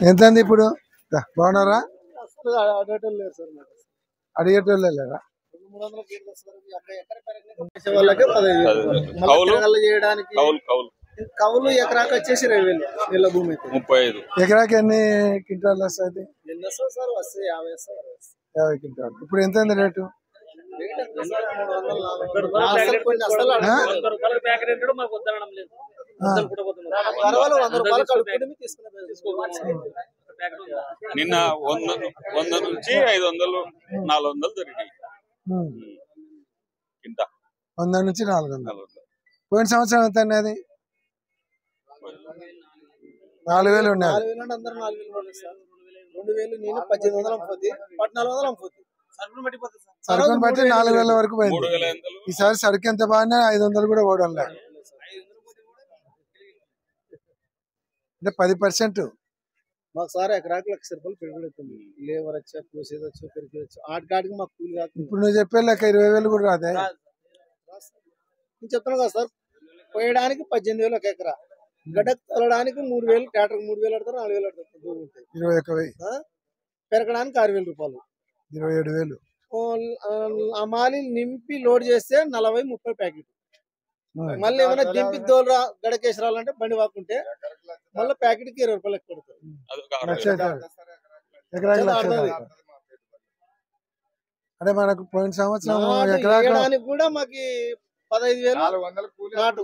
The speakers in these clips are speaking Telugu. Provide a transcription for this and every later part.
ఎంతండి ఇప్పుడు? బాగున్నారా? అడిగేటోళ్ళు లేరా? కౌలు ఎకరాకి వచ్చేసి 20,000 నీళ్ళ భూమి 35. ఎకరాకి ఎన్ని క్వింటాలు వస్తుంది? 50 క్వింటాలు. ఇప్పుడు ఎంత రేటు? నిన్న 100 నుంచి 500 400 దొరికినాయి. 100 నుంచి 400. పోయిన సంవత్సరం ఎంత అండి? అది 4,000 ఉన్నాయి. 2,000 నేను 1,800 అమ్ముతుంది, 1,400 అమ్ముతుంది. సరుకుని బట్టి 4,000 వరకు పోయింది. ఈసారి సరుకు ఎంత బాగున్నా 500 కూడా పోవడం లేదు. అంటే 10%. మాకు సార్ ఎకరాకి 1,00,000 రూపాయలు పెట్టుబడి అవుతుంది. లేబర్ వచ్చా, కోసేదొచ్చు, పెరికేదొచ్చు, ఆటికాడికి మాకు కూలి కాదు. ఇప్పుడు నువ్వు చెప్పే లెక్క 20,000 కూడా రాదే. నేను చెప్తాను కదా సార్, పోయడానికి 18,000 ఒక ఎకరా, గడ్డ తొలడానికి 3,000, ట్రాక్టర్ 3,000 పెడతారు, 4,000 పెడతారు. 21,000. పెరగడానికి 6,000 రూపాయలు, 27,000. అమాలి నింపి లోడ్ చేస్తే 40-30 ప్యాకెట్. మళ్ళీ ఏమైనా దింపి దోలు గడకేసి రావాలంటే బండి వాకుంటే మళ్ళీ ప్యాకెట్ కి 20 రూపాయలు ఎక్కువ అంటే మనకు పోయిన సంవత్సరం ఎకరానికి కూడా మాకు 15,000 నాటు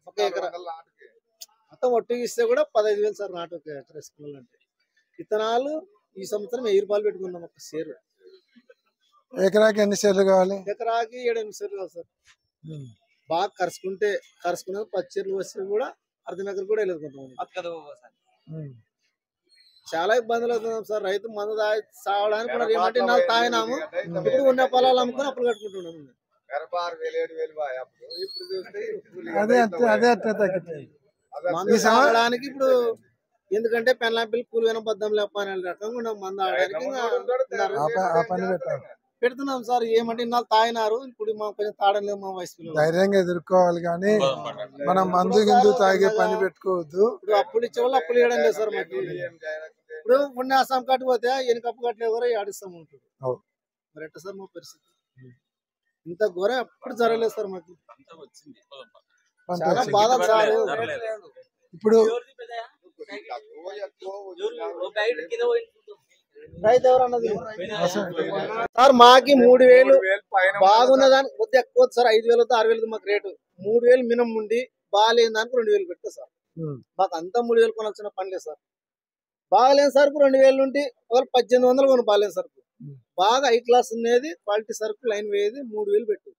ఒక ఎకరా. మొత్తం ఒట్టికి ఇస్తే కూడా 15,000 సార్ నాటు ఒక ఎకరా వేసుకోవాలంటే. విత్తనాలు ఈ సంవత్సరం 1000 రూపాయలు పెట్టుకున్నాం ఒక షేరు. ఎకరాకి ఎన్ని షేర్లు కావాలి? ఎకరాకి 7-8 షేర్లు కావాలి సార్. బాగా కరుచుకునే 10 షేర్లు వస్తే కూడా అర్ధం ఎకర కూడా వెళ్ళుకుంటాం. చాలా ఇబ్బందులు అవుతున్నాం సార్. రైతు మందు సావడానికి కూడా ఏమంటే నాకు తాగినాము, ఇప్పుడు ఉన్న పొలాలు అమ్ముకొని అప్పుడు కట్టుకుంటున్నాము. మందు సాగడానికి ఇప్పుడు ఎందుకంటే పెళ్ళాపిల్లి కూలి అయినా బద్దం లేప అనే రకంగా మందు ఆడడానికి పెడుతున్నాం సార్. ఏమంటే ఇన్నాళ్ళు తాగినారు, ఇప్పుడు మా కొంచెం తాడలేదు. మా వయసు ధైర్యంగా ఎదుర్కోవాలి కానీ మనం మందు గిందు తాగే పని పెట్టుకోవద్దు. ఇప్పుడు అప్పులు ఇచ్చేవాళ్ళు అప్పులు ఇవ్వడం లేదు సార్ మాకు. ఇప్పుడు ఉన్న అస్సాం కట్టిపోతే ఎనికి అప్పు కట్టలేదు కూడా ఆడిస్తాం ఉంటుంది. మరి ఎట్లా సార్ మా పరిస్థితి? ఇంత ఘోరం ఎప్పుడు జరగలేదు సార్ మాకు. చాలా బాధ సార్. ఇప్పుడు రైతు ఎవరు అన్నది సార్? మాకి 3,000 బాగున్నదానికి కొద్దిగా ఎక్కువ సార్. 5,000 6,000 మాకు రేటు. 3,000 మినిమం ఉండి బాగాలేని దానికి 2,000 పెడతా సార్. మాకు అంతా 3,000 కొనాల్సిన పని లేదు సార్. బాగాలేని సరుకు 2,000 నుండి 1,800 కొను. బాగాలేని సరుకు బాగా హై క్లాస్ ఉన్నది క్వాలిటీ సరుకు లైన్ వేది 3,000 పెట్టు.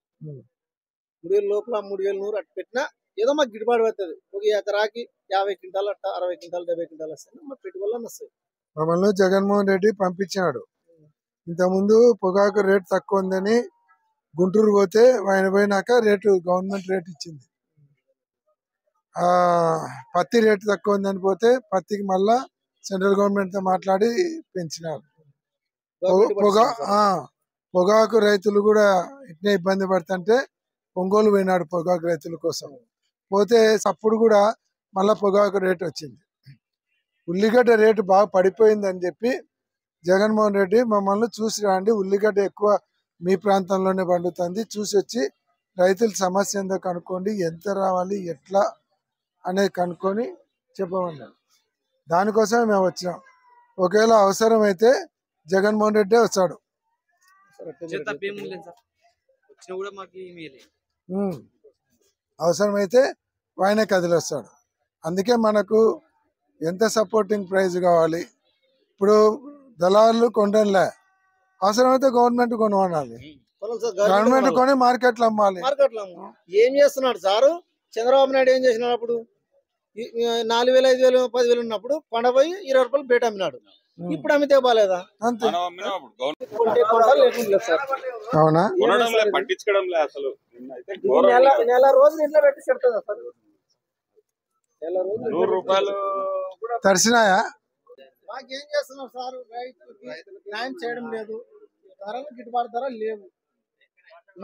3,000 లోపల 3,100 అట్టు పెట్టినా ఏదో మాకు గిట్టుబాటు పడుతుంది. ఒక ఎకరాకి 50 క్వింటాలు అట్ట 60 క్వింటాలు 70 క్వింటాలు వస్తాయి. మాకు పెట్టుబడులు వస్తాయి. మమ్మల్ని జగన్మోహన్ రెడ్డి పంపించాడు. ఇంతకుముందు పొగాకు రేటు తక్కువ ఉందని గుంటూరు పోతే ఆయన పోయినాక రేటు గవర్నమెంట్ రేట్ ఇచ్చింది. పత్తి రేటు తక్కువ ఉందని పోతే పత్తికి మళ్ళా సెంట్రల్ గవర్నమెంట్ తో మాట్లాడి పెంచినారు. పొగాకు రైతులు కూడా ఇట్నే ఇబ్బంది పడుతుంటే ఒంగోలు పోయినాడు పొగాకు రైతుల కోసం. పోతే అప్పుడు కూడా మళ్ళా పొగాకు రేటు వచ్చింది. ఉల్లిగడ్డ రేటు బాగా పడిపోయిందని చెప్పి జగన్మోహన్ రెడ్డి మమ్మల్ని చూసి రండి, ఉల్లిగడ్డ ఎక్కువ మీ ప్రాంతంలోనే పండుతుంది, చూసి వచ్చి రైతుల సమస్య ఏందో కనుక్కోండి, ఎంత రావాలి ఎట్లా అనేది కనుక్కొని చెప్పమన్నాడు. దానికోసమే మేము వచ్చినాం. ఒకవేళ అవసరమైతే జగన్మోహన్ రెడ్డి వస్తాడు. అవసరమైతే ఆయనే కదిలి వస్తాడు. అందుకే మనకు ఎంత సపోర్టింగ్ ప్రైజ్ కావాలి. ఇప్పుడు దళారులు కొనడంలే, అవసరమైతే గవర్నమెంట్ కొనమనాలి. గవర్నమెంట్ కొని మార్కెట్లో అమ్మాలి. ఏం చేస్తున్నాడు సారు? చంద్రబాబు నాయుడు ఏం చేసినాడు? అప్పుడు 4,000 5,000 10,000 ఉన్నప్పుడు కొండపోయి 20 రూపాయలు బయట అమ్మినాడు. ఇప్పుడు అమ్మితే బాగాలేదా? అంతే. అవునా? పట్టించడం లేదు అసలు. నెల రోజులు ఇంట్లో పెట్టి చెప్తుందా సార్? నెల రోజులు 100 రూపాయలు తడిసినాయా? మాకేం చేస్తున్నాం సార్? రైతులకి న్యాయం చేయడం లేదు. ధరలు గిట్టుబాటు ధరలు లేవు.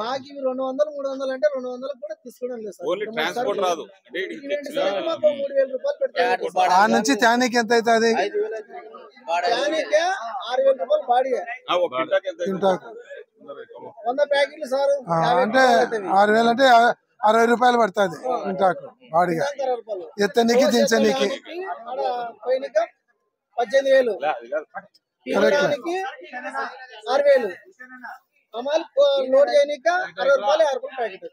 మాకు ఇవి 200 300 అంటే 200 కూడా తీసుకోవడం లేదు సార్. ఓన్లీ ట్రాన్స్పోర్ట్ రాదు అంటే ఇవి 2 సార్లు మాకు 3000 రూపాయలు పెడతారు. ఆ నుంచి తానికి ఎంత అవుతుంది? దానికే 6000 రూపాయలు బాడీ. ఒక కింటాకి ఎంత కింటాకు 100 ప్యాకెట్లు సార్ అంటే 6000 అంటే 60 రూపాయలు పడుతుంది కింటాకు బాడీగా. ఎత్తనికి దించనీకి పోయినక 18000, తినడానికి 6000, అమలు లోడ్ చేయనిక 60 రూపాయలు 6 రూపాయలు ప్యాకెట్.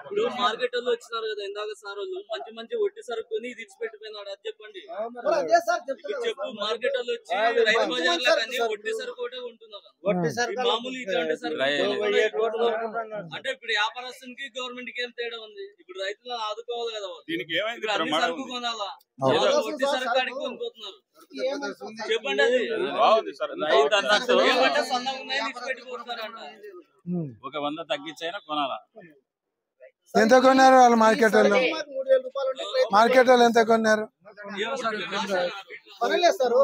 ఇప్పుడు మార్కెట్ వాళ్ళు వచ్చినారు కదా ఇందాక సార్ వాళ్ళు మంచి మంచి ఒట్టి సరుకు కొని ఇది ఇచ్చి పెట్టిపోయినాడు అది చెప్పండి. అదే సార్ చెప్పు మార్కెట్ వాళ్ళు వచ్చి రైతు బజార్లో కానీ ఒట్టి సరుకు ఒకటే ఉంటున్నారు. మామూలు ఇట్లాంటి సరుకు అంటే ఇప్పుడు వ్యాపారస్తునికి గవర్నమెంట్ కి ఏం తేడా ఉంది? ఇప్పుడు రైతులు ఆదుకోవాలి కదా. దీనికి ఏమైంది? ఇప్పుడు అన్ని సరుకు కొనాలా? ఒట్టి సరుకు కాడికి కొనుక్కోతున్నారు. చెప్పండి అది బాగుంది సార్. ఏమంటే సన్నగా ఉన్నాయని ఇచ్చి పెట్టిపోతున్నారంట. ఒక 100 తగ్గించైనా కొనాలా? ఎంత కొన్నారు వాళ్ళు మార్కెట్ వాళ్ళు? 3000 రూపాయలు ఉంటే మార్కెట్ వాళ్ళు ఎంత కొన్నారు? పనిలేస్తారు.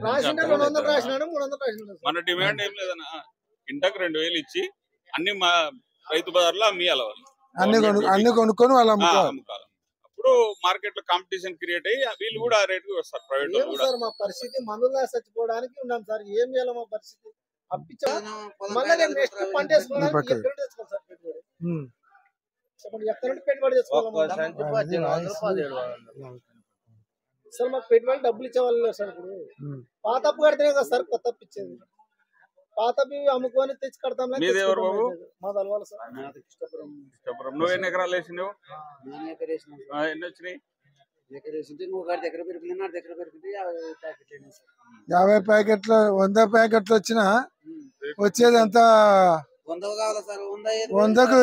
రాసిన 200 రాసినాడు 300 రాసినాడు. మన డిమాండ్ ఏం లేదన్నా, ఇంటకు 2000 ఇచ్చి అన్ని మా రైతు బజార్లో అమ్మియాలి వాళ్ళు. అన్ని కొనుక్కొని వాళ్ళు అమ్ముకోవాలి. అమ్ముకోవాలి. అప్పుడు మార్కెట్ లో కాంపిటీషన్ క్రియేట్ అయ్యి వీళ్ళు కూడా ఆ రేట్ కి వస్తారు. ప్రైవేట్ ఏం సార్ మా పరిస్థితి మందులా చచ్చిపోవడానికి ఉన్నాం సార్. ఏం చేయాలి మా పరిస్థితి? అప్పించా మళ్ళీ నేను నెక్స్ట్ పంట వేసుకోవడానికి ఎక్కడ తెచ్చుకోవాలి సార్ పెట్టుబడి? చెప్పండి, ఎక్కడ నుండి పెట్టుబడి తెచ్చుకోవాలి సార్? మాకు పెట్టుబడి డబ్బులు ఇచ్చేవాళ్ళు లేదు సార్. ఇప్పుడు పాత అప్పు కడితేనే కదా సార్ కొత్త అప్పు ఇచ్చేది. పాత అప్పు అమ్ముకొని తెచ్చి కడతాం. మీది ఎవరు బాబు? మాది అలవాలు సార్. ఇష్టపురం. నువ్వు ఎన్ని ఎకరాలు వేసినావు? ఎన్ని వచ్చినాయి? 50 ప్యాకెట్లు 100 ప్యాకెట్లు వచ్చినా వచ్చేది అంతా 100కు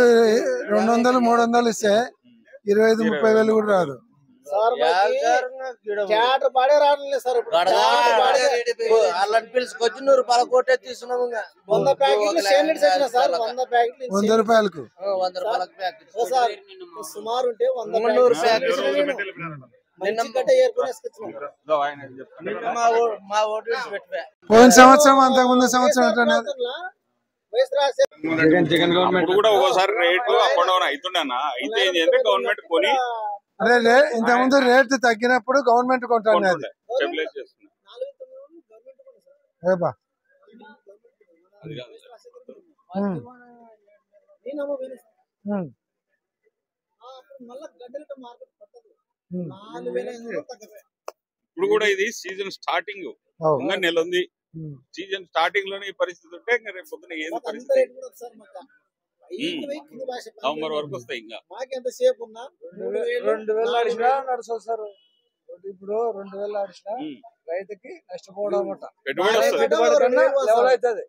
200 300 ఇస్తే 25-30 వేలు కూడా రాదు సార్. క్యాటర్ పాడే రావట్లేదు సార్. అలాంటి పిలుచుకొచ్చి 100 రూపాయల కోటే తీసుకున్నాము. 100 ప్యాకెట్లు సేమిట్స్ వచ్చిన సార్. 100 ప్యాకెట్లు 100 రూపాయలకు 100 రూపాయలకు ప్యాకెట్ సార్. సుమారు ఉంటే 100 ప్యాకెట్లు మంచి గడ్డ ఏర్పడేసుకొచ్చినాం. మా ఓటు పెట్టిపోయా. పోయిన సంవత్సరం అంతకుముందు సంవత్సరం అప్పుడు కూడా ఒకసారి రేటు అప్ అండ్ డౌన్ అవుతుండే అన్న. అయితే ఏంటంటే గవర్నమెంట్ కొని అదే ఇంతకుముందు రేట్ తగ్గినప్పుడు గవర్నమెంట్ కొంటాను అది స్టెబిలైజ్ చేస్తుంది. ఇప్పుడు కూడా ఇది సీజన్ స్టార్టింగ్ ఇంకా నెల ఉంది. సీజన్ స్టార్టింగ్ లోనే ఈ పరిస్థితి ఉంటే ఇంకా రేపు పొద్దున ఏది పరిస్థితి నవంబర్ వరకు వస్తాయి. ఇంకా మాకెంత సేపు ఉన్నా 2000 ఆడిసినా నడుస్తుంది సార్. ఇప్పుడు 2000 ఆడిసినా రైతుకి నష్టపోవడం అన్నమాట. పెట్టుబడి వస్తుంది. లెవెల్ అవుతుంది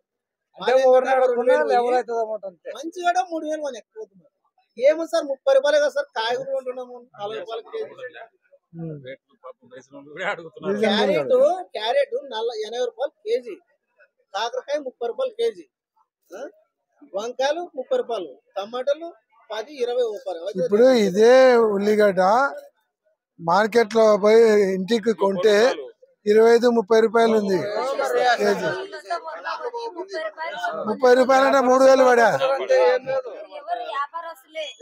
అంటే లెవెల్ అవుతుంది అన్నమాట. అంతే మంచిగా 3000 మనం ఎక్కువ ఏమో సార్. 30 రూపాయలే కదా సార్ కాయగూరలు కొంటున్నాము. 40 రూపాయలు కేజీ. క్యారెట్ 80 రూపాయలు కేజీ. కాకరకాయ 30 రూపాయలు కేజీ. వంకాయలు 30 రూపాయలు. టమాటాలు 10-20 రూపాయలు. ఇప్పుడు ఇదే ఉల్లిగడ్డ మార్కెట్ లో పోయి ఇంటికి కొంటే 25-30 రూపాయలు ఉంది కేజీ. 30 రూపాయలు అంటే 3000 పడా.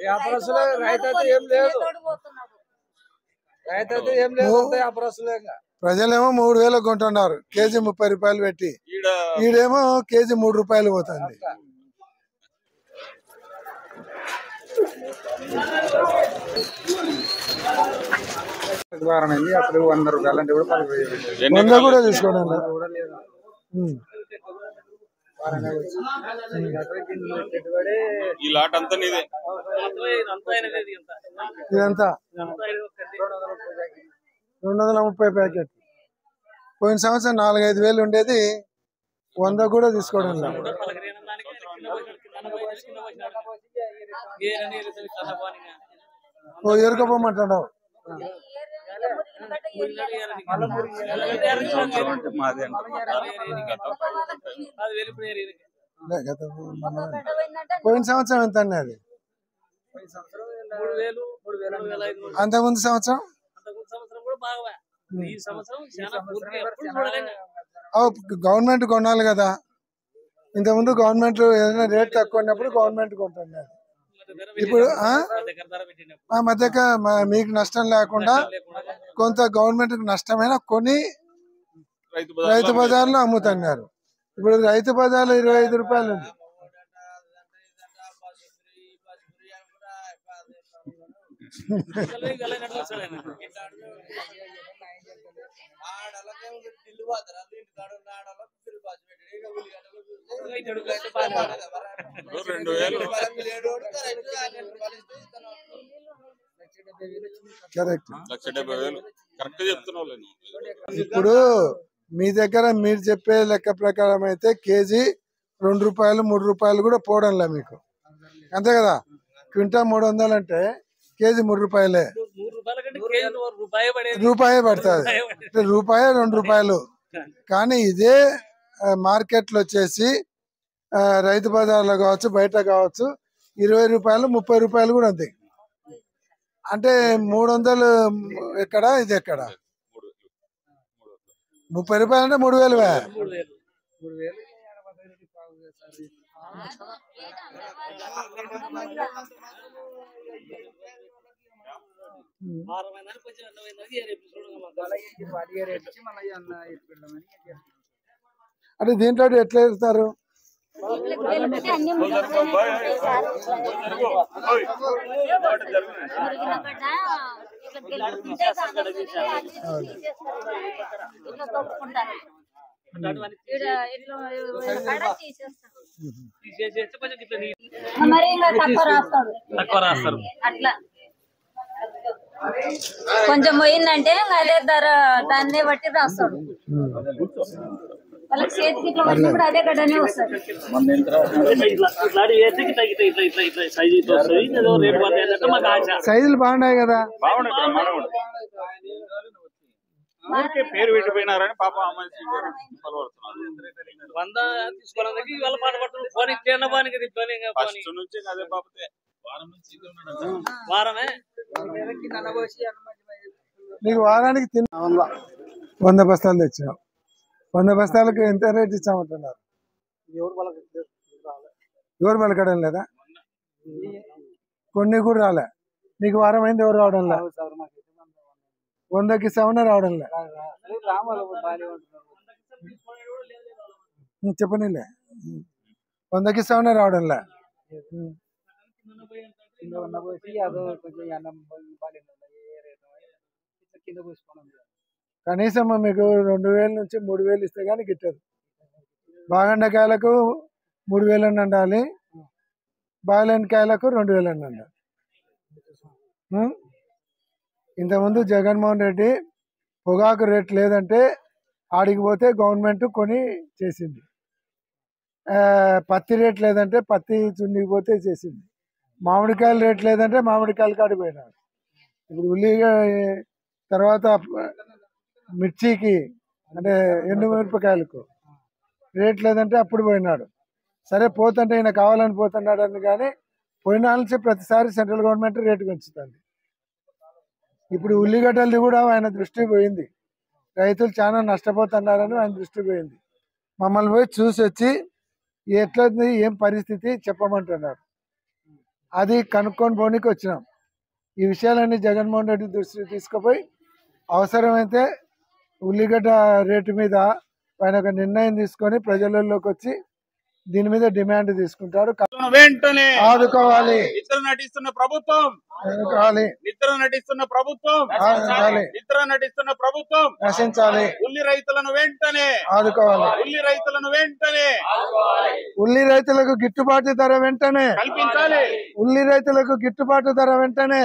వ్యాపారస్తులే రైతు అయితే ఏం లేదు. రైతు అయితే ఏం లేదు. వ్యాపారస్తులే. ప్రజలేమో 3000 కొంటున్నారు కేజీ 30 రూపాయలు పెట్టి. ఈడేమో కేజీ 3 రూపాయలు పోతుంది. అప్పుడు 100 రూపాయలు అంటే కూడా 100 కూడా తీసుకోండి. ఈ లాట్ అంతా నీదే. ఇదంతా 230 ప్యాకెట్. పోయిన సంవత్సరం 4-5 వేలు ఉండేది. 100 కూడా తీసుకోవడం లేదు. ఎరుకపోమంటావు. పోయిన సంవత్సరం ఎంత అండి అది? అంతకుముందు సంవత్సరం గవర్నమెంట్ కొనాలి కదా. ఇంతకుముందు గవర్నమెంట్ ఏదైనా రేట్ తక్కువ ఉన్నప్పుడు గవర్నమెంట్ కొంటుంది. ఇప్పుడు మీకు నష్టం లేకుండా కొంత గవర్నమెంట్ నష్టమైన కొని రైతు బజార్లో అమ్ముతున్నారు. ఇప్పుడు రైతు బజార్లో 25 రూపాయలు ఉంది. ఇప్పుడు మీ దగ్గర మీరు చెప్పే లెక్క ప్రకారం అయితే కేజీ 2 రూపాయలు 3 రూపాయలు కూడా పోవడంలే మీకు, అంతే కదా? క్వింటా 300 అంటే కేజీ 3 రూపాయలే, రూపాయే పడుతుంది, రూపాయి 2 రూపాయలు. కానీ ఇదే మార్కెట్లో వచ్చేసి రైతు బజార్లో కావచ్చు బయట కావచ్చు 20 రూపాయలు 30 రూపాయలు కూడా ఉంది. అంటే 300 ఎక్కడ ఇది ఎక్కడ? 30 రూపాయలు అంటే 3000. అంటే దీంట్లో ఎట్లా ఇస్తారు? కొంచెం పోయిందంటే అదే ధర దాన్నే బట్టి రాస్తాడు. వాళ్ళకి చేతికి ఇట్లా వచ్చినప్పుడు అదే గడ్డనే వస్తుంది. సైజులు బాగున్నాయి కదా? పేరు పెట్టిపోయినారని పాప ఫస్ట్ నుంచి అదే పాపతే వారమే నీకు వారానికి 100 బస్తాలు తెచ్చినావు. 100 బస్తాలకు ఎంత రేట్ ఇచ్చామంటున్నారు? ఎవరు పలకడం లేదా? కొన్ని కూడా రాలే. నీకు వారం అయింది, ఎవరు రావడం లే. 100కి ఇస్తామన్నా రావడం లే. చెప్పనీలే, 100కి ఇస్తామన్నా రావడం లే. కనీసం మీకు 2000 నుంచి 3000 ఇస్తే కానీ గిట్టదు. బాగండకాయలకు 3000 అని ఉండాలి, బాగలేని కాయలకు 2000 అని ఉండాలి. ఇంతకుముందు జగన్మోహన్ రెడ్డి పొగాకు రేట్ లేదంటే ఆడికి పోతే గవర్నమెంట్ కొని చేసింది. పత్తి రేట్ లేదంటే పత్తి చుండికి పోతే చేసింది. మామిడికాయల రేట్ లేదంటే మామిడికాయలు కాడికి పోయినాడు. ఇప్పుడు ఉల్లిగా తర్వాత మిర్చికి అంటే ఎండుమిరపకాయలకు రేట్ లేదంటే అప్పుడు పోయినాడు. సరే పోతుంటే ఈయన కావాలని పోతున్నాడు అని, కానీ పోయిన నుంచి ప్రతిసారి సెంట్రల్ గవర్నమెంట్ రేటు పెంచుతుంది. ఇప్పుడు ఉల్లిగడ్డలది కూడా ఆయన దృష్టి పోయింది. రైతులు చాలా నష్టపోతున్నారని ఆయన దృష్టి పోయింది. మమ్మల్ని పోయి చూసి వచ్చి ఎట్లది ఏం పరిస్థితి చెప్పమంటున్నారు. అది కనుక్కొని పోనీకి వచ్చినాం. ఈ విషయాలన్నీ జగన్మోహన్ రెడ్డి దృష్టికి తీసుకుపోయి అవసరమైతే ఉల్లిగడ్డ రేటు మీద ఆయన ఒక నిర్ణయం తీసుకొని ప్రజలలోకి వచ్చి దీని మీద డిమాండ్ తీసుకుంటారు. వెంటనే ఆదుకోవాలి. నిద్ర నటిస్తున్న ప్రభుత్వం నశించాలి. ఉల్లి రైతులను వెంటనే ఆదుకోవాలి. ఉల్లి రైతులకు గిట్టుబాటు ధర వెంటనే కల్పించాలి. ఉల్లి రైతులకు గిట్టుబాటు ధర వెంటనే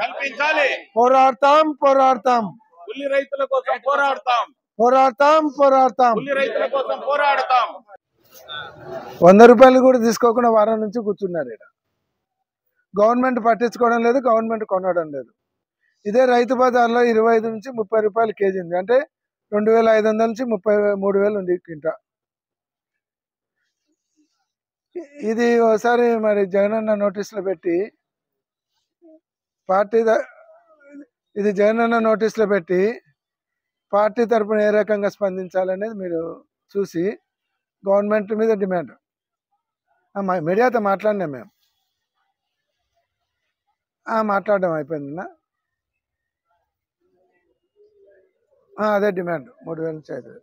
కల్పించాలి. పోరాడతాం. ఉల్లి రైతుల కోసం పోరాడతాం. ఉల్లి రైతుల కోసం పోరాడతాం. 100 రూపాయలు కూడా తీసుకోకుండా వారం నుంచి కూర్చున్నారు ఇక్కడ. గవర్నమెంట్ పట్టించుకోవడం లేదు, గవర్నమెంట్ కొనడం లేదు. ఇదే రైతు బజార్లో 25 నుంచి 30 రూపాయలు కేజీ ఉంది. అంటే 2500 నుంచి 30,000 ఉంది కింట. ఇది ఒకసారి మరి జగనన్న నోటీసులో పెట్టి పార్టీ తరపున ఏ రకంగా స్పందించాలనేది మీరు చూసి గవర్నమెంట్ మీద డిమాండ్ మీడియాతో మాట్లాడినాం మేము మాట్లాడడం అయిపోయిందినా అదే డిమాండ్ 3,000 నుంచి 5,000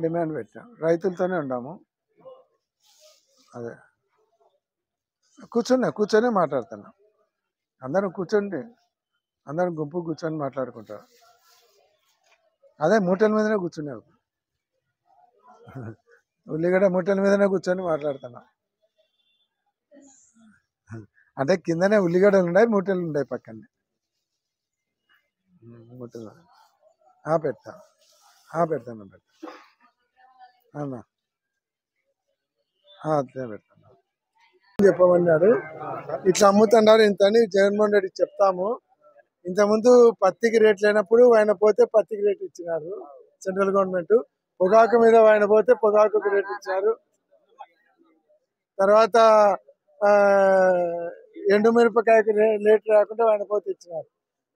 డిమాండ్ పెట్టాం రైతులతోనే ఉన్నాము అదే కూర్చొని మాట్లాడుతున్నాం అందరం గుంపు కూర్చొని మాట్లాడుకుంటారు అదే మూటల మీదనే కూర్చున్నావు ఉల్లిగడ్డ మూటల మీదనే కూర్చొని మాట్లాడుతున్నాం అంటే కిందనే ఉల్లిగడ్డలు ఉన్నాయి మూటలు ఉన్నాయి పక్కనే మూటలు పెడతాను అన్నా అట్లే పెడతాను చెప్పమన్నాడు ఇట్లా అమ్ముతున్నారు ఇంత అని జగన్మోహన్ రెడ్డి చెప్తాము ఇంతకుముందు పత్తికి రేట్ లేనప్పుడు ఆయన పోతే పత్తికి రేట్ ఇచ్చినారు సెంట్రల్ గవర్నమెంట్ పొగాకు మీద ఆయన పోతే పొగాకు రేట్ ఇచ్చారు తర్వాత ఎండుమిరపకాయకి రేట్ రాకుండా ఆయన పోతే ఇచ్చినారు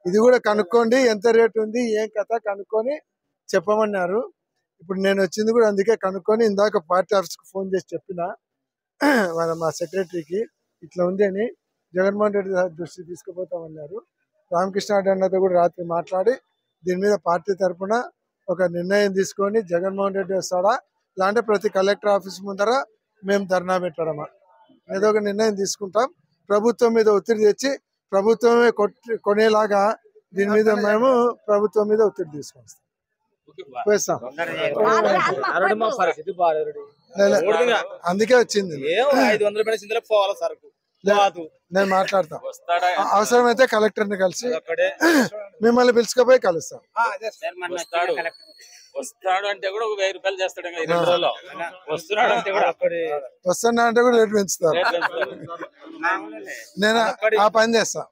ఇది కూడా కనుక్కోండి ఎంత రేట్ ఉంది ఏం కథ కనుక్కొని చెప్పమన్నారు ఇప్పుడు నేను వచ్చింది కూడా అందుకే కనుక్కొని ఇందాక పార్టీ ఆఫీస్కి ఫోన్ చేసి చెప్పిన మా సెక్రటరీకి ఇట్లా ఉంది అని జగన్మోహన్ రెడ్డి దృష్టి తీసుకుపోతామన్నారు రామకృష్ణ అన్నతో కూడా రాత్రి మాట్లాడి దీని మీద పార్టీ తరఫున ఒక నిర్ణయం తీసుకొని జగన్మోహన్ రెడ్డి వస్తాడా లేదంటే ప్రతి కలెక్టర్ ఆఫీస్ ముందర మేము ధర్నా పెట్టడమా ఏదో ఒక నిర్ణయం తీసుకుంటాం ప్రభుత్వం మీద ఒత్తిడి తెచ్చి ప్రభుత్వమే కొనేలాగా దీని మీద మేము ప్రభుత్వం మీద ఒత్తిడి తీసుకొస్తాం అందుకే వచ్చింది నేను మాట్లాడతాం అవసరమైతే కలెక్టర్ని కలిసి మిమ్మల్ని పిలుచుకుపోయి కలుస్తాం వస్తాడు అంటే కూడా 1,000 రూపాయలు చేస్తాడు 2 రోజుల్లో వస్తున్నాడు అంటే కూడా వస్తున్నా అంటే కూడా రేటు పెంచుతారు నేను ఆ పని చేస్తాను